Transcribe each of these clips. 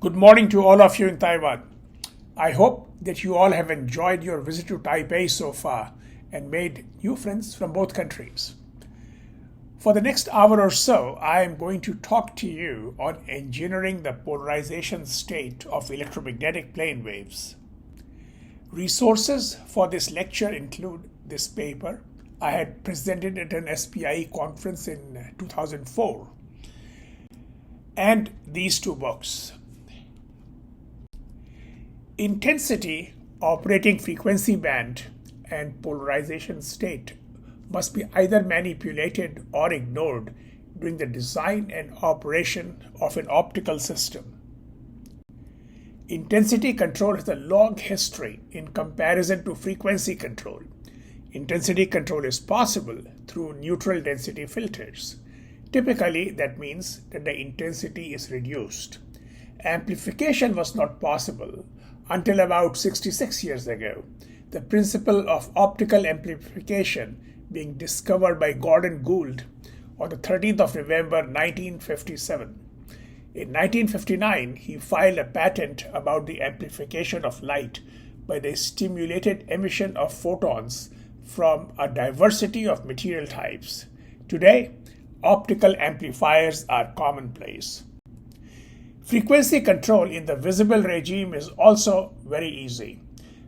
Good morning to all of you in Taiwan. I hope that you all have enjoyed your visit to Taipei so far and made new friends from both countries. For the next hour or so, I am going to talk to you on engineering the polarization state of electromagnetic plane waves. Resources for this lecture include this paper I had presented at an SPIE conference in 2004, and these two books. Intensity, operating frequency band, and polarization state must be either manipulated or ignored during the design and operation of an optical system. Intensity control has a long history in comparison to frequency control. Intensity control is possible through neutral density filters. Typically, that means that the intensity is reduced. Amplification was not possible until about 66 years ago, the principle of optical amplification being discovered by Gordon Gould on the 13th of November 1957. In 1959, he filed a patent about the amplification of light by the stimulated emission of photons from a diversity of material types. Today, optical amplifiers are commonplace. Frequency control in the visible regime is also very easy.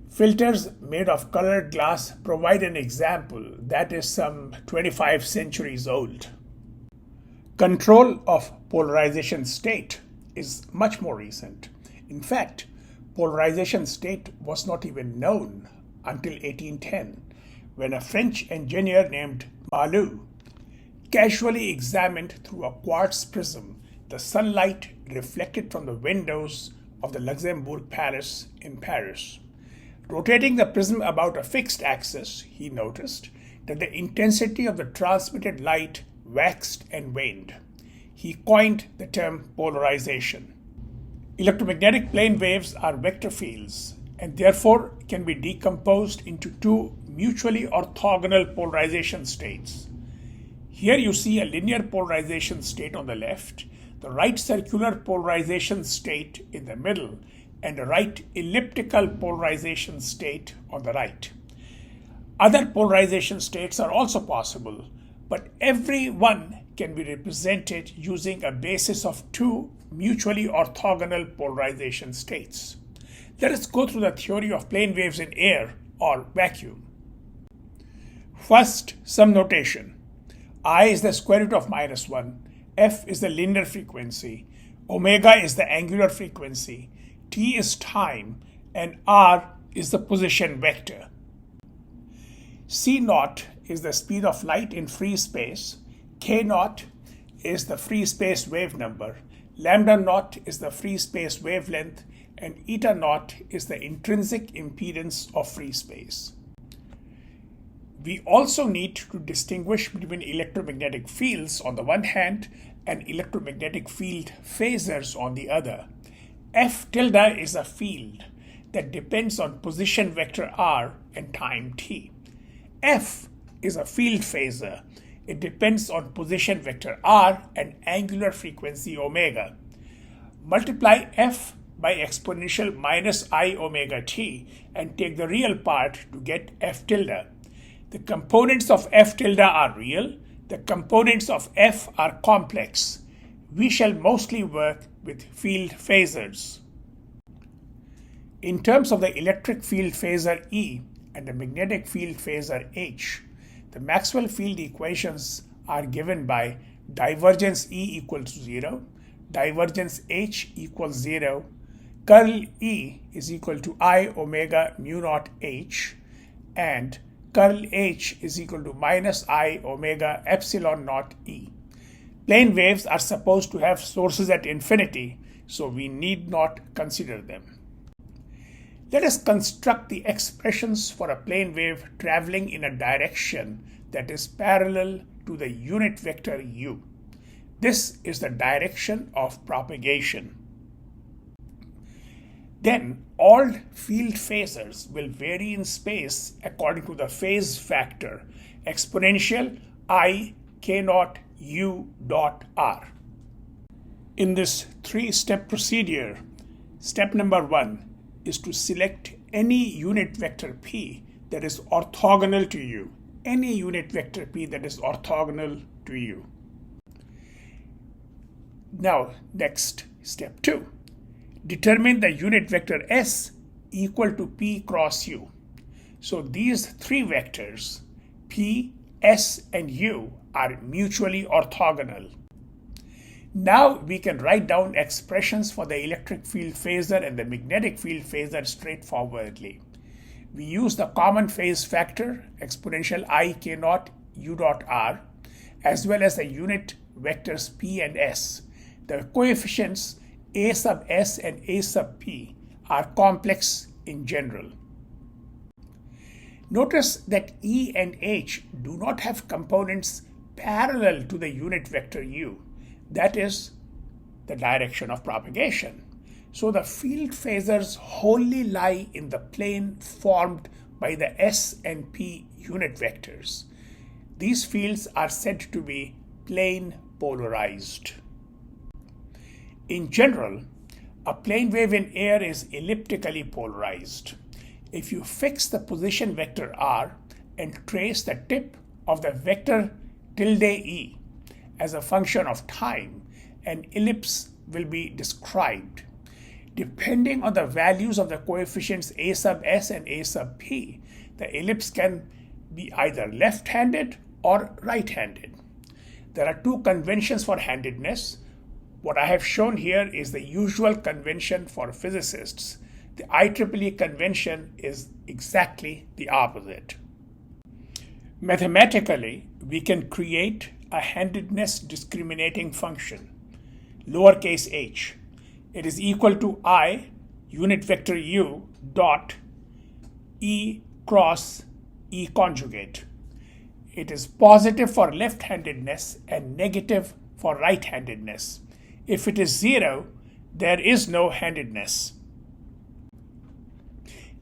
Filters made of colored glass provide an example that is some 25 centuries old. Control of polarization state is much more recent. In fact, polarization state was not even known until 1810, when a French engineer named Malou casually examined through a quartz prism the sunlight reflected from the windows of the Luxembourg Palace in Paris. Rotating the prism about a fixed axis, he noticed that the intensity of the transmitted light waxed and waned. He coined the term polarization. Electromagnetic plane waves are vector fields and therefore can be decomposed into two mutually orthogonal polarization states. Here you see a linear polarization state on the left, the right circular polarization state in the middle, and a right elliptical polarization state on the right. Other polarization states are also possible, but every one can be represented using a basis of two mutually orthogonal polarization states. Let us go through the theory of plane waves in air or vacuum. First, some notation. I is the square root of -1. F is the linear frequency, omega is the angular frequency, t is time, and r is the position vector. C naught is the speed of light in free space, k naught is the free space wave number, lambda naught is the free space wavelength, and eta naught is the intrinsic impedance of free space. We also need to distinguish between electromagnetic fields on the one hand and electromagnetic field phasors on the other. F tilde is a field that depends on position vector r and time t. F is a field phasor. It depends on position vector r and angular frequency omega. Multiply f by exponential minus I omega t and take the real part to get F tilde. The components of F tilde are real. The components of F are complex. We shall mostly work with field phasors. In terms of the electric field phasor E and the magnetic field phasor H, the Maxwell field equations are given by divergence E equals 0, divergence H equals 0, curl E is equal to I omega mu naught H, and curl H is equal to minus I omega epsilon naught E. Plane waves are supposed to have sources at infinity, so we need not consider them. Let us construct the expressions for a plane wave traveling in a direction that is parallel to the unit vector u. This is the direction of propagation. Then all field phasors will vary in space according to the phase factor exponential I k naught u dot r. In this three-step procedure, Step number 1 is to select any unit vector P that is orthogonal to you. Any unit vector P that is orthogonal to you. Now, next, step 2. Determine the unit vector S equal to P cross U. So these three vectors, P, S, and U, are mutually orthogonal. Now we can write down expressions for the electric field phasor and the magnetic field phasor straightforwardly. We use the common phase factor exponential I k naught u dot r, as well as the unit vectors P and S. The coefficients A sub S and A sub P are complex in general. Notice that E and H do not have components parallel to the unit vector U. That is the direction of propagation. So the field phasors wholly lie in the plane formed by the S and P unit vectors. These fields are said to be plane polarized. In general, a plane wave in air is elliptically polarized. If you fix the position vector r and trace the tip of the vector tilde e as a function of time, an ellipse will be described. Depending on the values of the coefficients A sub S and A sub P, the ellipse can be either left-handed or right-handed. There are two conventions for handedness. What I have shown here is the usual convention for physicists. The IEEE convention is exactly the opposite. Mathematically, we can create a handedness discriminating function, lowercase h. It is equal to I unit vector u dot E cross E conjugate. It is positive for left-handedness and negative for right-handedness. If it is 0, there is no handedness.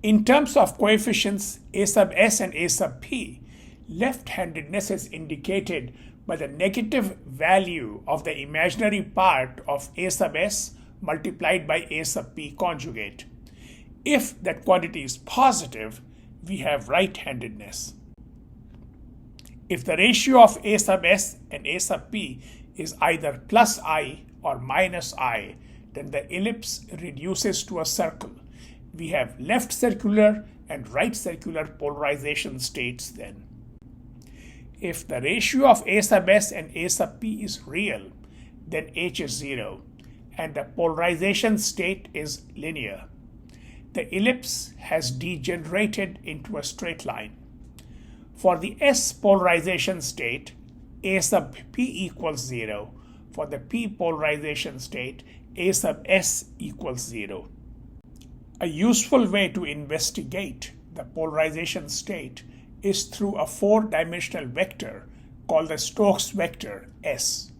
In terms of coefficients A sub S and A sub P, left-handedness is indicated by the negative value of the imaginary part of A sub S multiplied by A sub P conjugate. If that quantity is positive, we have right-handedness. If the ratio of A sub S and A sub P is either plus I or minus I, then the ellipse reduces to a circle. We have left circular and right circular polarization states then. If the ratio of A sub S and A sub P is real, then H is 0 and the polarization state is linear. The ellipse has degenerated into a straight line. For the S polarization state, A sub P equals 0. For the P polarization state, A sub S equals 0. A useful way to investigate the polarization state is through a four-dimensional vector called the Stokes vector S.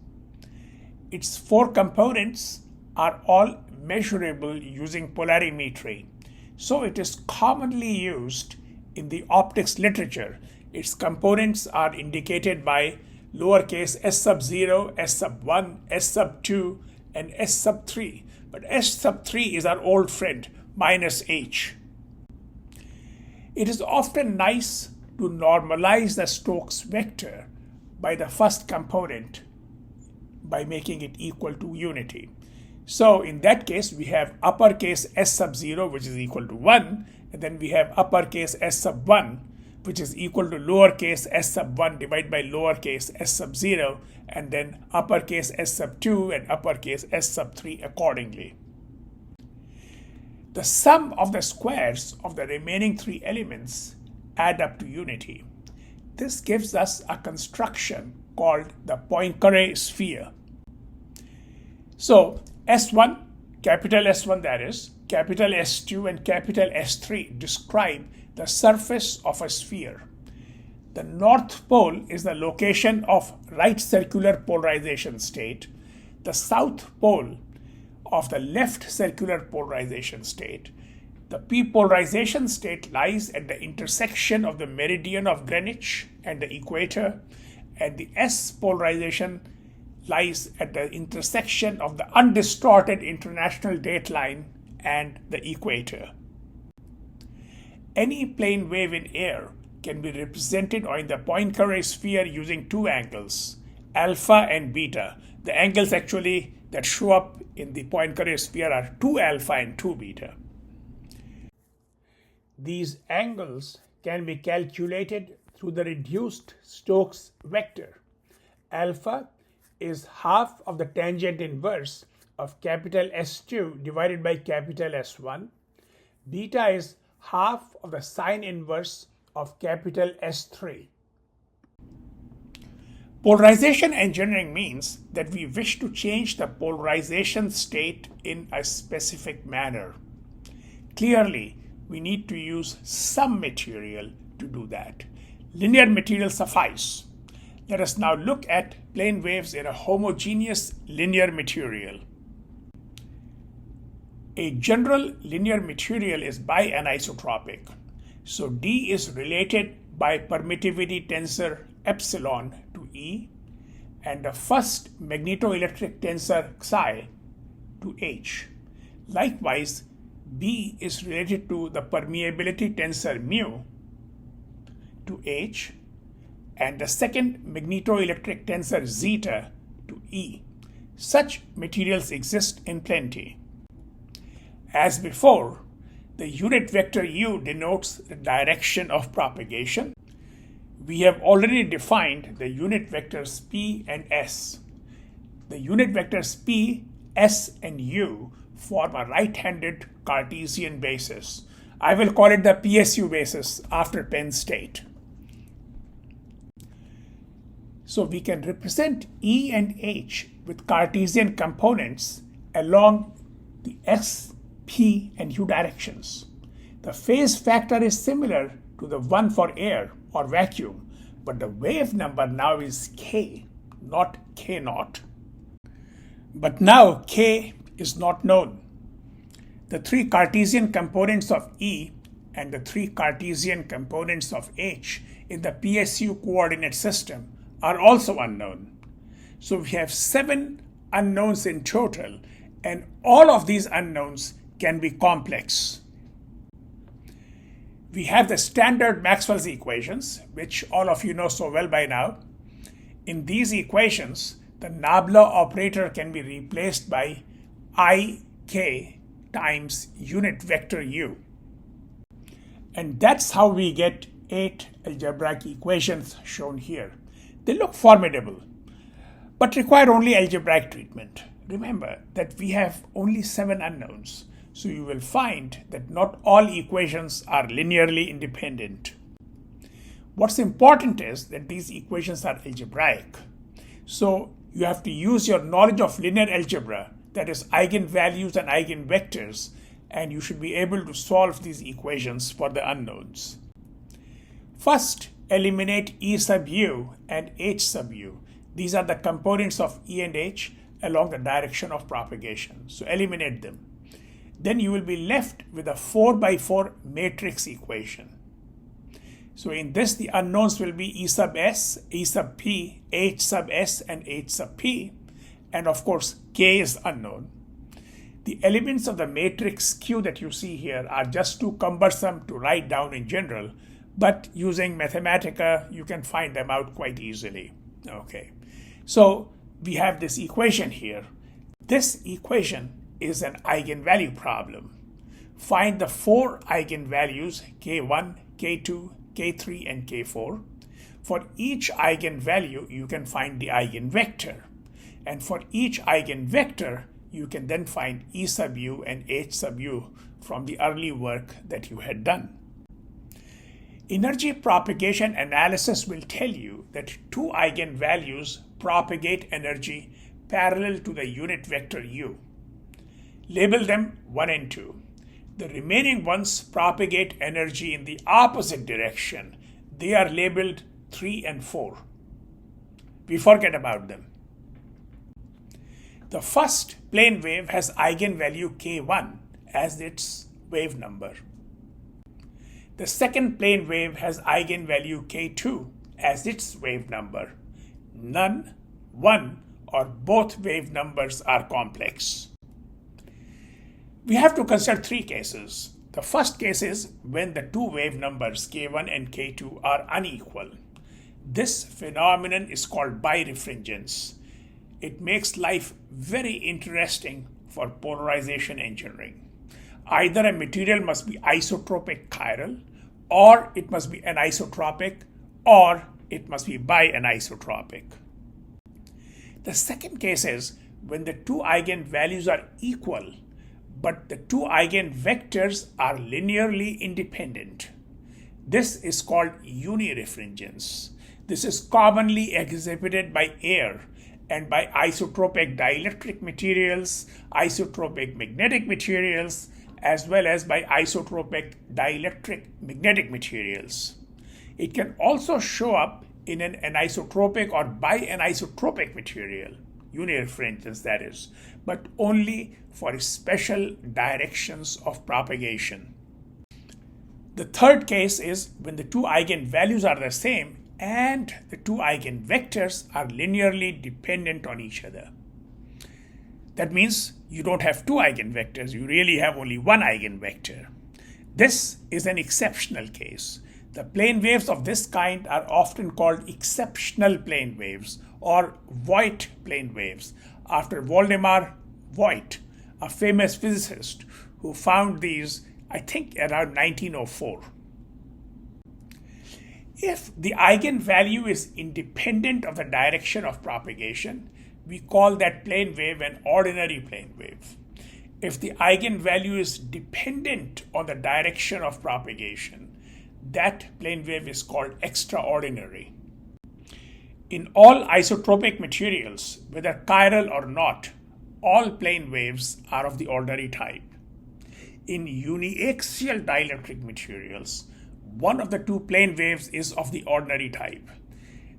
Its four components are all measurable using polarimetry, so it is commonly used in the optics literature. Its components are indicated by lowercase s sub 0, s sub 1, s sub 2, and s sub 3. But s sub 3 is our old friend, minus h. It is often nice to normalize the Stokes vector by the first component by making it equal to unity. So in that case, we have uppercase s sub 0, which is equal to 1, and then we have uppercase s sub 1, which is equal to lowercase s sub 1 divided by lowercase s sub 0, and then uppercase s sub 2 and uppercase s sub 3 accordingly. The sum of the squares of the remaining three elements add up to unity. This gives us a construction called the Poincare sphere. So S1, capital S1 that is, capital S2 and capital S3 describe the surface of a sphere. The north pole is the location of right circular polarization state. The south pole of the left circular polarization state. The p polarization state lies at the intersection of the meridian of Greenwich and the equator, and the s polarization lies at the intersection of the undistorted international dateline and the equator. Any plane wave in air can be represented in the Poincare sphere using two angles, alpha and beta. The angles actually that show up in the Poincare sphere are 2 alpha and 2 beta. These angles can be calculated through the reduced Stokes vector. Alpha is half of the tangent inverse of capital S2 divided by capital S1. Beta is half of the sine inverse of capital S3. Polarization engineering means that we wish to change the polarization state in a specific manner. Clearly, we need to use some material to do that. Linear material suffice. Let us now look at plane waves in a homogeneous linear material. A general linear material is bianisotropic. So D is related by permittivity tensor epsilon to E and the first magnetoelectric tensor psi to H. Likewise, B is related to the permeability tensor mu to H and the second magnetoelectric tensor zeta to E. Such materials exist in plenty. As before, the unit vector u denotes the direction of propagation. We have already defined the unit vectors p and s. The unit vectors p, s, and u form a right-handed Cartesian basis. I will call it the PSU basis after Penn State. So we can represent E and H with Cartesian components along the s, p, and u directions. The phase factor is similar to the one for air or vacuum, but the wave number now is k, not k naught. But now k is not known. The three Cartesian components of E and the three Cartesian components of H in the PSU coordinate system are also unknown. So we have 7 unknowns in total, and all of these unknowns can be complex. We have the standard Maxwell's equations, which all of you know so well by now. In these equations, the Nabla operator can be replaced by ik times unit vector u. And that's how we get 8 algebraic equations shown here. They look formidable, but require only algebraic treatment. Remember that we have only 7 unknowns, so you will find that not all equations are linearly independent. What's important is that these equations are algebraic. So you have to use your knowledge of linear algebra, that is eigenvalues and eigenvectors, and you should be able to solve these equations for the unknowns. First, eliminate E sub u and H sub u. These are the components of E and H along the direction of propagation. So eliminate them. Then you will be left with a 4x4 matrix equation. So in this, the unknowns will be E sub s, E sub p, H sub s, and H sub p. And of course, k is unknown. The elements of the matrix Q that you see here are just too cumbersome to write down in general, but using Mathematica, you can find them out quite easily. Okay, so we have this equation here. This equation is an eigenvalue problem. Find the 4 eigenvalues k1, k2, k3, and k4. For each eigenvalue, you can find the eigenvector. And for each eigenvector, you can then find E sub u and H sub u from the early work that you had done. Energy propagation analysis will tell you that 2 eigenvalues propagate energy parallel to the unit vector u. Label them 1 and 2. The remaining ones propagate energy in the opposite direction. They are labeled 3 and 4. We forget about them. The first plane wave has eigenvalue k1 as its wave number. The second plane wave has eigenvalue k2 as its wave number. None, 1, or both wave numbers are complex. We have to consider three cases. The first case is when the two wave numbers k1 and k2 are unequal. This phenomenon is called birefringence. It makes life very interesting for polarization engineering. Either a material must be isotropic chiral, or it must be anisotropic, or it must be bianisotropic. The second case is when the two eigenvalues are equal, but the two eigenvectors are linearly independent. This is called unirefringence. This is commonly exhibited by air and by isotropic dielectric materials, isotropic magnetic materials, as well as by isotropic dielectric magnetic materials. It can also show up in an anisotropic or bianisotropic material, unirefringence that is, but only for special directions of propagation. The third case is when the two eigenvalues are the same and the two eigenvectors are linearly dependent on each other. That means you don't have two eigenvectors, you really have only one eigenvector. This is an exceptional case. The plane waves of this kind are often called exceptional plane waves or Voigt plane waves, after Waldemar Voigt, a famous physicist who found these, I think, around 1904. If the eigenvalue is independent of the direction of propagation, we call that plane wave an ordinary plane wave. If the eigenvalue is dependent on the direction of propagation, that plane wave is called extraordinary. In all isotropic materials, whether chiral or not, all plane waves are of the ordinary type. In uniaxial dielectric materials, one of the two plane waves is of the ordinary type.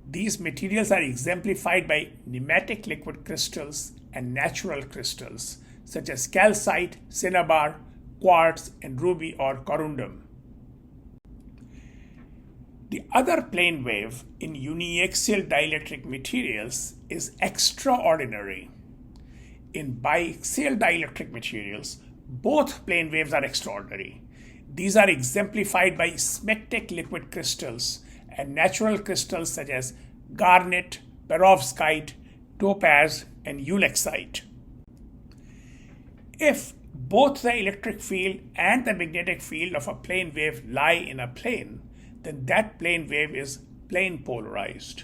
These materials are exemplified by nematic liquid crystals and natural crystals, such as calcite, cinnabar, quartz, and ruby or corundum. The other plane wave in uniaxial dielectric materials is extraordinary. In biaxial dielectric materials, both plane waves are extraordinary. These are exemplified by smectic liquid crystals and natural crystals such as garnet, perovskite, topaz, and ulexite. If both the electric field and the magnetic field of a plane wave lie in a plane, then that plane wave is plane polarized.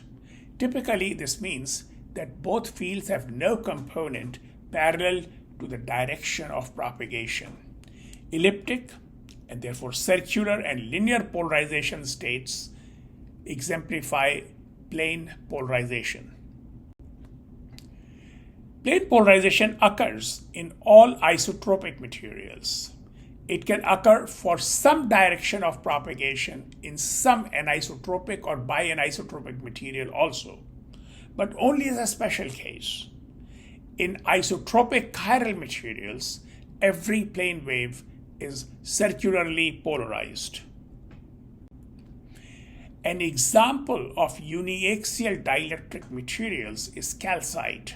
Typically, this means that both fields have no component parallel to the direction of propagation. Elliptic, and therefore circular and linear polarization states exemplify plane polarization. Plane polarization occurs in all isotropic materials. It can occur for some direction of propagation in some anisotropic or bianisotropic material also, but only as a special case. In isotropic chiral materials, every plane wave is circularly polarized. An example of uniaxial dielectric materials is calcite.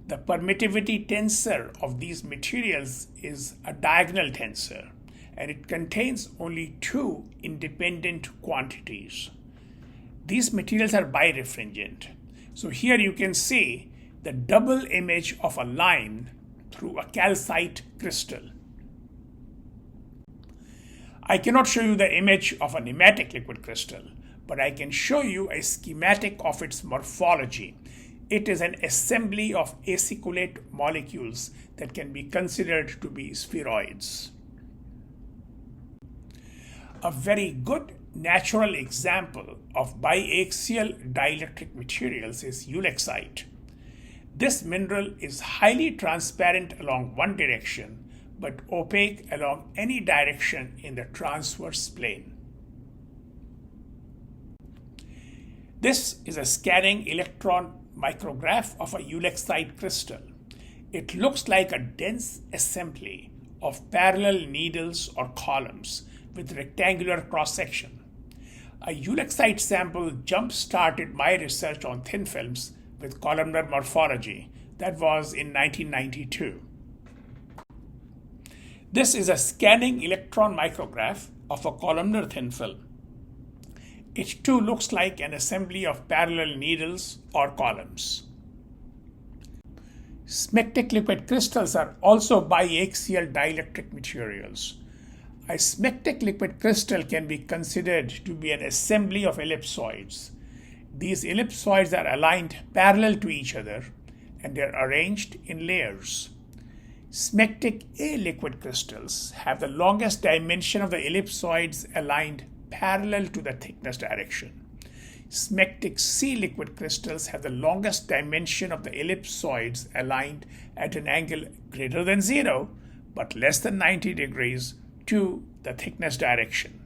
The permittivity tensor of these materials is a diagonal tensor, and it contains only two independent quantities. These materials are birefringent. So here you can see the double image of a line through a calcite crystal. I cannot show you the image of a nematic liquid crystal, but I can show you a schematic of its morphology. It is an assembly of aciculate molecules that can be considered to be spheroids. A very good natural example of biaxial dielectric materials is ulexite. This mineral is highly transparent along one direction, but opaque along any direction in the transverse plane. This is a scanning electron micrograph of a ulexite crystal. It looks like a dense assembly of parallel needles or columns with rectangular cross-section. A ulexite sample jump-started my research on thin films with columnar morphology. That was in 1992. This is a scanning electron micrograph of a columnar thin film. It too looks like an assembly of parallel needles or columns. Smectic liquid crystals are also biaxial dielectric materials. A smectic liquid crystal can be considered to be an assembly of ellipsoids. These ellipsoids are aligned parallel to each other and they are arranged in layers. Smectic A liquid crystals have the longest dimension of the ellipsoids aligned parallel to the thickness direction. Smectic C liquid crystals have the longest dimension of the ellipsoids aligned at an angle greater than 0 but less than 90 degrees to the thickness direction.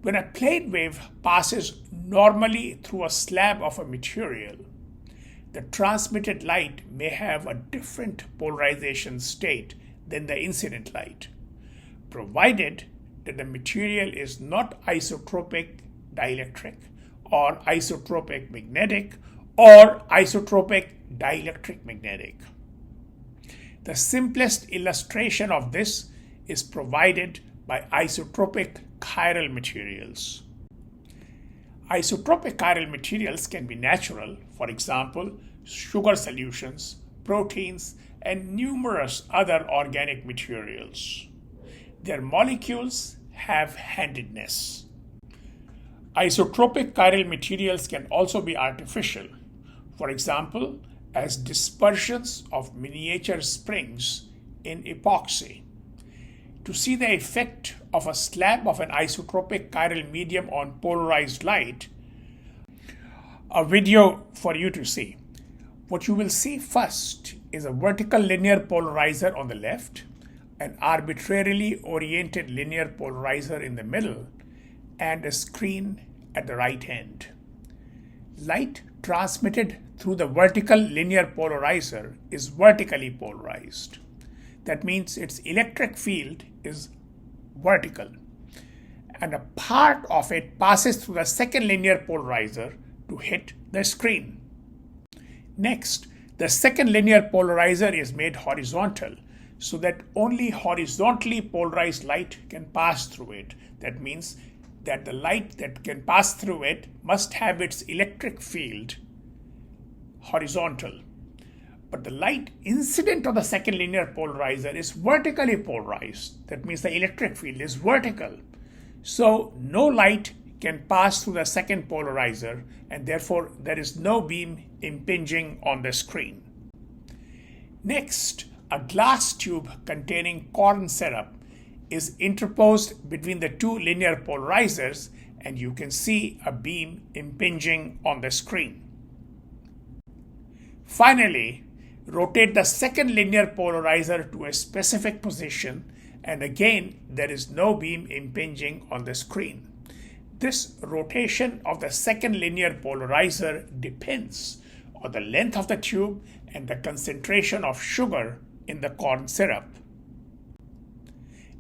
When a plane wave passes normally through a slab of a material, the transmitted light may have a different polarization state than the incident light, provided that the material is not isotropic dielectric or isotropic magnetic or isotropic dielectric magnetic. The simplest illustration of this is provided by isotropic chiral materials. Isotropic chiral materials can be natural, for example, sugar solutions, proteins, and numerous other organic materials. Their molecules have handedness. Isotropic chiral materials can also be artificial, for example, as dispersions of miniature springs in epoxy. To see the effect of a slab of an isotropic chiral medium on polarized light, a video for you to see. What you will see first is a vertical linear polarizer on the left, an arbitrarily oriented linear polarizer in the middle, and a screen at the right end. Light transmitted through the vertical linear polarizer is vertically polarized. That means its electric field is vertical, and a part of it passes through the second linear polarizer to hit the screen. Next, the second linear polarizer is made horizontal so that only horizontally polarized light can pass through it. That means that the light that can pass through it must have its electric field horizontal. But the light incident on the second linear polarizer is vertically polarized. That means the electric field is vertical. So no light can pass through the second polarizer, and therefore there is no beam impinging on the screen. Next, a glass tube containing corn syrup is interposed between the two linear polarizers, and you can see a beam impinging on the screen. Finally, rotate the second linear polarizer to a specific position, and again there is no beam impinging on the screen. This rotation of the second linear polarizer depends on the length of the tube and the concentration of sugar in the corn syrup.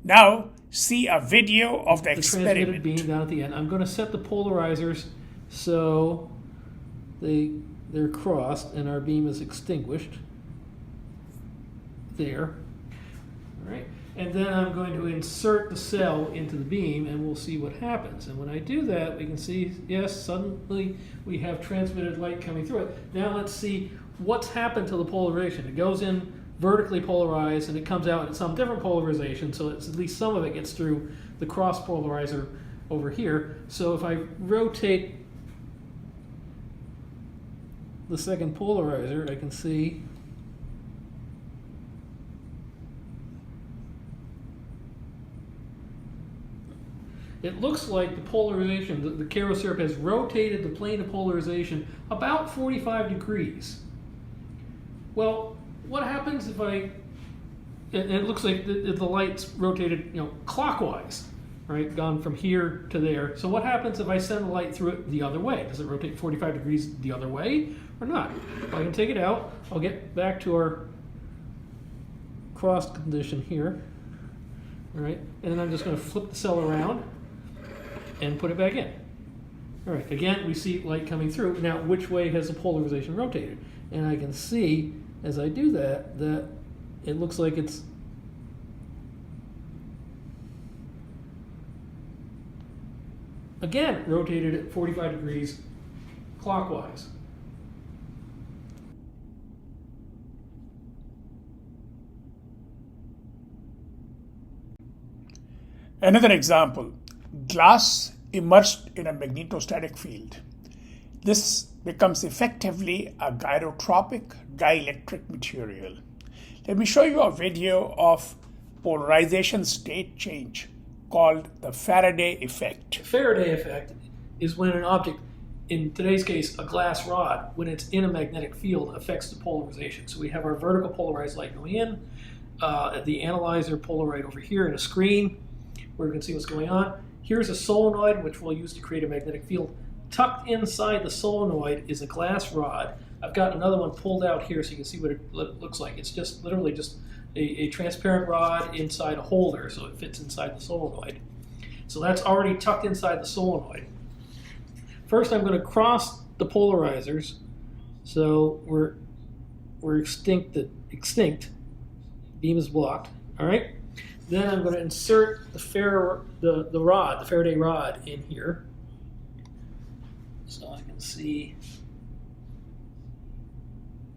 Now see a video of the experiment. Transmitted beam down at the end. I'm going to set the polarizers so they're crossed and our beam is extinguished. There. All right. And then I'm going to insert the cell into the beam and we'll see what happens. And when I do that, we can see, yes, suddenly we have transmitted light coming through it. Now let's see what's happened to the polarization. It goes in vertically polarized and it comes out at some different polarization, so it's at least some of it gets through the cross polarizer over here. So if I rotate the second polarizer, I can see it looks like the polarization, the Caro syrup has rotated the plane of polarization about 45 degrees. Well, what happens if it looks like the light's rotated, clockwise, right? Gone from here to there. So what happens if I send the light through it the other way? Does it rotate 45 degrees the other way or not? If I can take it out, I'll get back to our cross condition here. All right, and then I'm just going to flip the cell around and put it back in. All right, again, we see light coming through. Now, which way has the polarization rotated? And I can see, as I do that, that it looks like it's again, rotated at 45 degrees clockwise. Another example, glass immersed in a magnetostatic field. This becomes effectively a gyrotropic dielectric material. Let me show you a video of polarization state change called the Faraday effect. The Faraday effect is when an object, in today's case a glass rod, when it's in a magnetic field, affects the polarization. So we have our vertical polarized light going in, the analyzer polarite over here in a screen where we can see what's going on. Here's a solenoid which we'll use to create a magnetic field. Tucked inside the solenoid is a glass rod. I've got another one pulled out here so you can see what it looks like. It's just literally just a transparent rod inside a holder, so it fits inside the solenoid. So that's already tucked inside the solenoid. First I'm going to cross the polarizers, so we're extinct. Beam is blocked. All right. Then I'm going to insert the Faraday rod in here, so I can see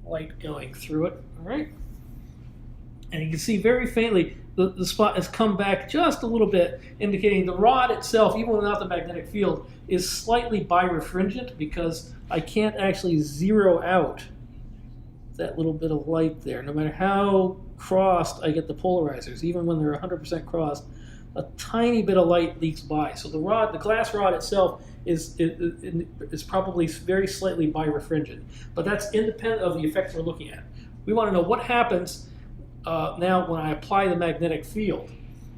light going through it. All right. And you can see very faintly the spot has come back just a little bit, indicating the rod itself, even without the magnetic field, is slightly birefringent because I can't actually zero out that little bit of light there. No matter how crossed I get the polarizers, even when they're 100% crossed, a tiny bit of light leaks by. So the glass rod itself is probably very slightly birefringent, but that's independent of the effect we're looking at. We want to know what happens now when I apply the magnetic field.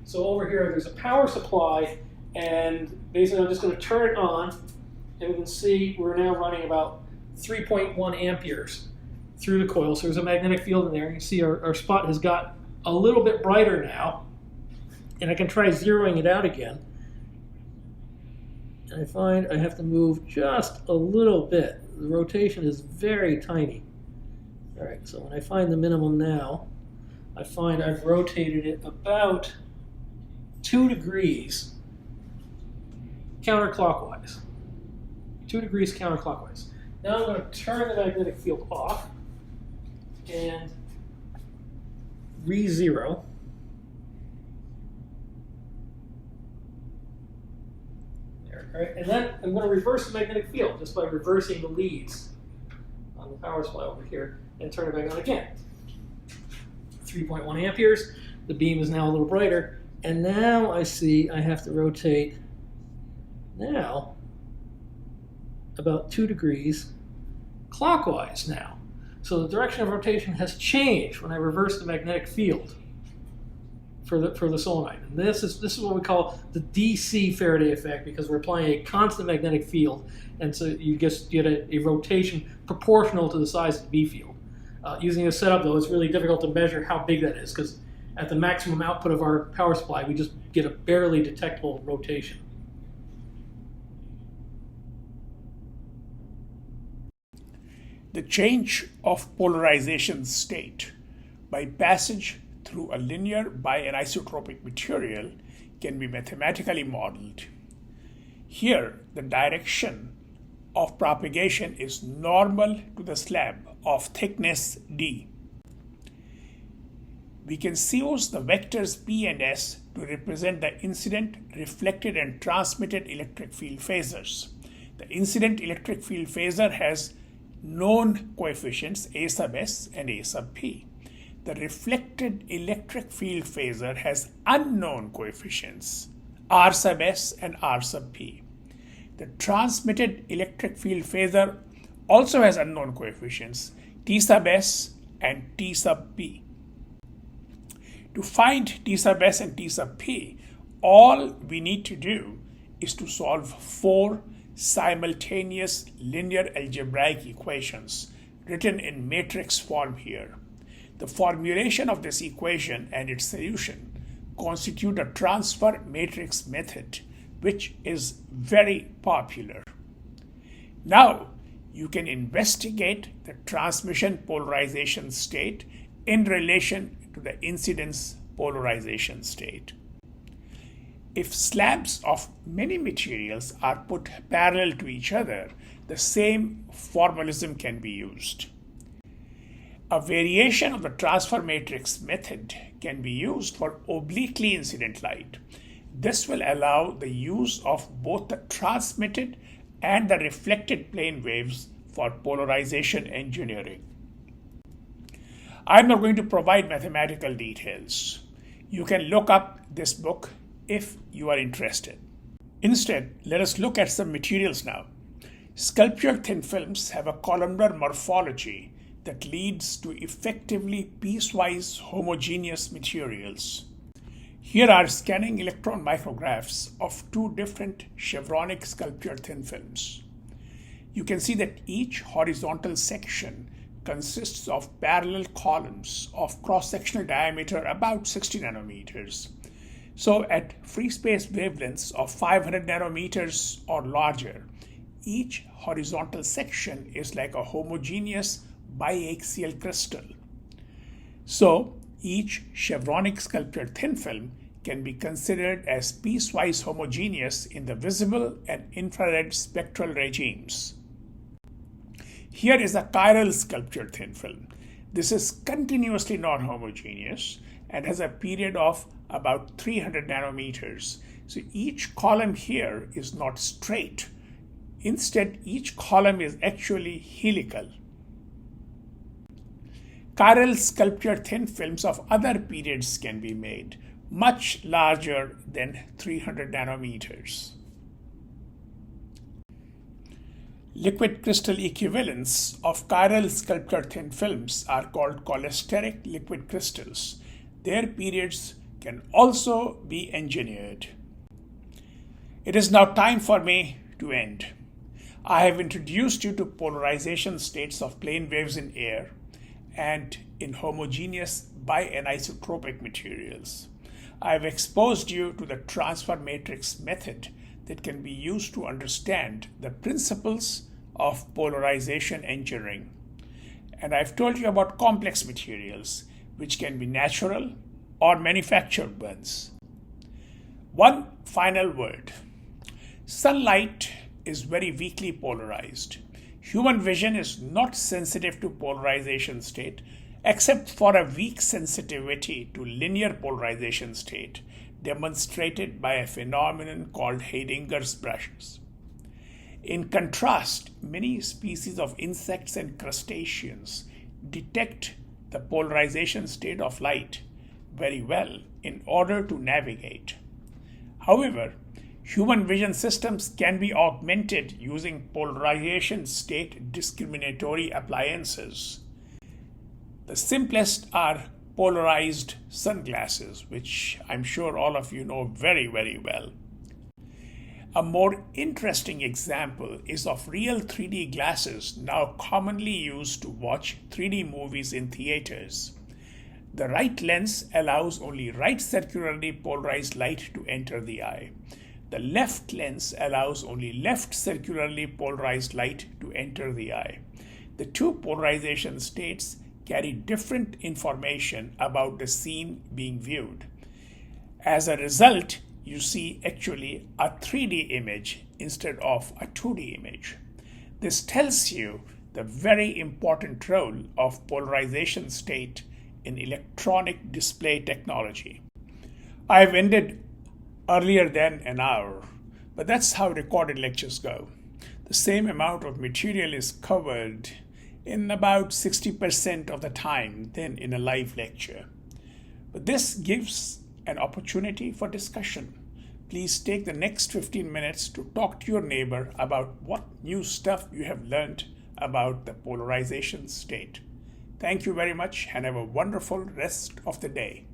So over here there's a power supply, and basically I'm just going to turn it on, and we can see we're now running about 3.1 amperes through the coil. So there's a magnetic field in there. You can see our spot has got a little bit brighter now, and I can try zeroing it out again. And I find I have to move just a little bit. The rotation is very tiny. All right, so when I find the minimum now, I find I've rotated it about 2 degrees counterclockwise. 2 degrees counterclockwise. Now I'm going to turn the magnetic field off and re-zero. There, all right. And then I'm going to reverse the magnetic field just by reversing the leads on the power supply over here and turn it back on again. 3.1 amperes. The beam is now a little brighter, and now I see I have to rotate now about 2 degrees clockwise now. So the direction of rotation has changed when I reverse the magnetic field for the solenoid. And this is what we call the DC Faraday effect, because we're applying a constant magnetic field, and so you just get a rotation proportional to the size of the B field. Using this setup, though, it's really difficult to measure how big that is, because at the maximum output of our power supply, we just get a barely detectable rotation. The change of polarization state by passage through a linear bianisotropic material can be mathematically modeled. Here, the direction of propagation is normal to the slab of thickness d. We can use the vectors P and S to represent the incident, reflected, and transmitted electric field phasors. The incident electric field phasor has known coefficients A sub S and A sub P. The reflected electric field phasor has unknown coefficients R sub S and R sub P. The transmitted electric field phasor also has unknown coefficients T sub S and T sub P. To find T sub S and T sub P, all we need to do is to solve 4 simultaneous linear algebraic equations written in matrix form here. The formulation of this equation and its solution constitute a transfer matrix method, which is very popular. Now, you can investigate the transmission polarization state in relation to the incidence polarization state. if slabs of many materials are put parallel to each other, the same formalism can be used. A variation of the transfer matrix method can be used for obliquely incident light. This will allow the use of both the transmitted and the reflected plane waves for polarization engineering. I'm not going to provide mathematical details. You can look up this book if you are interested. Instead, let us look at some materials now. Sculptured thin films have a columnar morphology that leads to effectively piecewise homogeneous materials. Here are scanning electron micrographs of two different chevronic sculptured thin films. You can see that each horizontal section consists of parallel columns of cross-sectional diameter about 60 nanometers. So at free space wavelengths of 500 nanometers or larger, each horizontal section is like a homogeneous biaxial crystal. So each chevronic sculptured thin film can be considered as piecewise homogeneous in the visible and infrared spectral regimes. Here is a chiral sculptured thin film. This is continuously non-homogeneous and has a period of about 300 nanometers. So each column here is not straight. Instead, each column is actually helical. Chiral sculptured thin films of other periods can be made, much larger than 300 nanometers. Liquid crystal equivalents of chiral sculptured thin films are called cholesteric liquid crystals. Their periods can also be engineered. It is now time for me to end. I have introduced you to polarization states of plane waves in air and in homogeneous bianisotropic materials. I have exposed you to the transfer matrix method that can be used to understand the principles of polarization engineering. And I've told you about complex materials, which can be natural or manufactured ones. One final word. Sunlight is very weakly polarized. Human vision is not sensitive to polarization state, except for a weak sensitivity to linear polarization state, demonstrated by a phenomenon called Heidinger's brushes. In contrast, many species of insects and crustaceans detect the polarization state of light very well in order to navigate. However, human vision systems can be augmented using polarization state discriminatory appliances. The simplest are polarized sunglasses, which I'm sure all of you know very, very well. A more interesting example is of real 3D glasses now commonly used to watch 3D movies in theaters. The right lens allows only right circularly polarized light to enter the eye. The left lens allows only left circularly polarized light to enter the eye. The two polarization states carry different information about the scene being viewed. As a result, you see actually a 3D image instead of a 2D image. This tells you the very important role of polarization state in electronic display technology. I've ended earlier than an hour, but that's how recorded lectures go. The same amount of material is covered in about 60% of the time than in a live lecture. But this gives an opportunity for discussion. Please take the next 15 minutes to talk to your neighbor about what new stuff you have learned about the polarization state. Thank you very much and have a wonderful rest of the day.